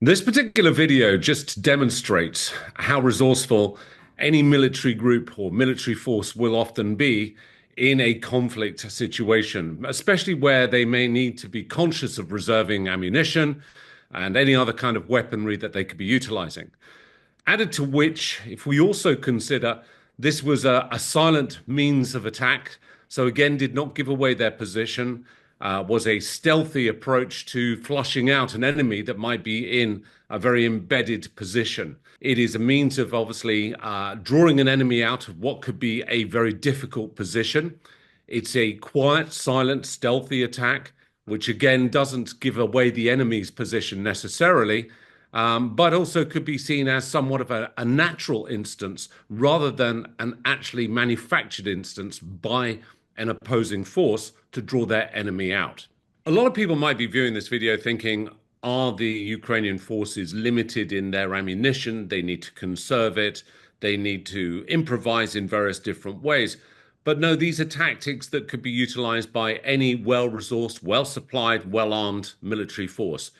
This particular video just demonstrates how resourceful any military group or military force will often be in a conflict situation, especially where they may need to be conscious of reserving ammunition and any other kind of weaponry that they could be utilizing. Added to which, if we also consider this was a silent means of attack, so again did not give away their position, was a stealthy approach to flushing out an enemy that might be in a very embedded position. It is a means of obviously drawing an enemy out of what could be a very difficult position. It's a quiet, silent, stealthy attack, which again doesn't give away the enemy's position necessarily, but also could be seen as somewhat of a natural instance rather than an actually manufactured instance by an opposing force to draw their enemy out. A lot of people might be viewing this video thinking, are the Ukrainian forces limited in their ammunition? They need to conserve it. They need to improvise in various different ways. But no, these are tactics that could be utilized by any well-resourced, well-supplied, well-armed military force.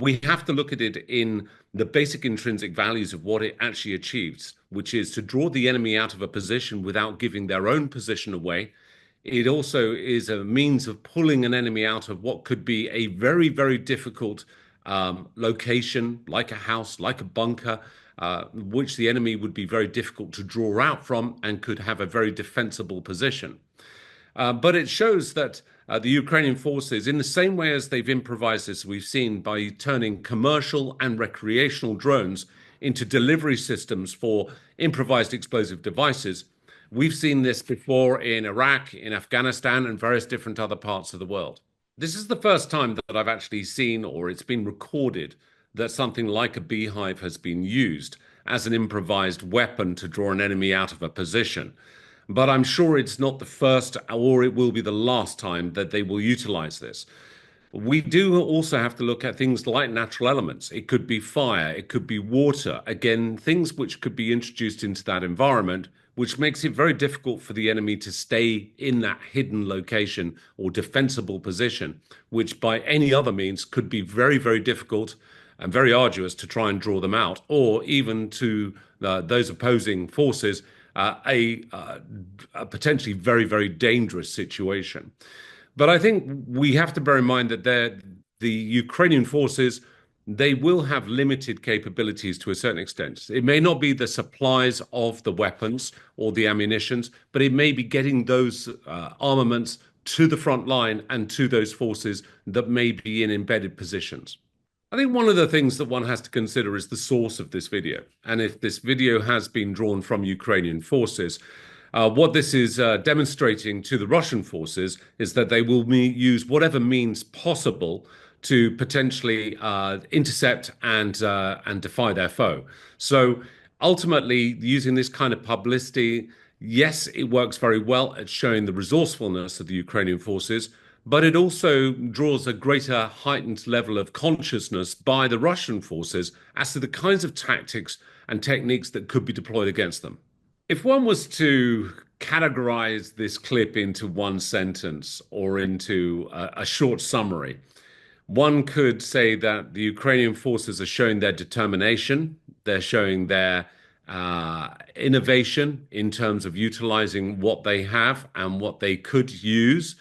We have to look at it in the basic intrinsic values of what it actually achieves, which is to draw the enemy out of a position without giving their own position away. It also is a means of pulling an enemy out of what could be a very, very difficult location, like a house, like a bunker, which the enemy would be very difficult to draw out from and could have a very defensible position. But it shows that the Ukrainian forces, in the same way as they've improvised this, we've seen by turning commercial and recreational drones into delivery systems for improvised explosive devices. We've seen this before in Iraq, in Afghanistan, and various different other parts of the world. This is the first time that I've actually seen, or it's been recorded, that something like a beehive has been used as an improvised weapon to draw an enemy out of a position. But I'm sure it's not the first, or it will be the last time that they will utilize this. We do also have to look at things like natural elements. It could be fire, it could be water. Again, things which could be introduced into that environment, which makes it very difficult for the enemy to stay in that hidden location or defensible position, which by any other means could be very, very difficult and very arduous to try and draw them out, or even to those opposing forces, a potentially very, very dangerous situation. But I think we have to bear in mind that the Ukrainian forces, they will have limited capabilities to a certain extent. It may not be the supplies of the weapons or the ammunitions, but it may be getting those armaments to the front line and to those forces that may be in embedded positions. I think one of the things that one has to consider is the source of this video. And if this video has been drawn from Ukrainian forces, what this is demonstrating to the Russian forces is that they will use whatever means possible to potentially intercept and defy their foe. So ultimately, using this kind of publicity, yes, it works very well at showing the resourcefulness of the Ukrainian forces, but it also draws a greater heightened level of consciousness by the Russian forces as to the kinds of tactics and techniques that could be deployed against them. If one was to categorize this clip into one sentence or into a short summary, one could say that the Ukrainian forces are showing their determination, they're showing their innovation in terms of utilizing what they have and what they could use.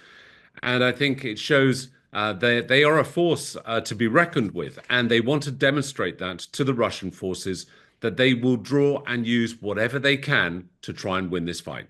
And I think it shows they are a force to be reckoned with, and they want to demonstrate that to the Russian forces that they will draw and use whatever they can to try and win this fight.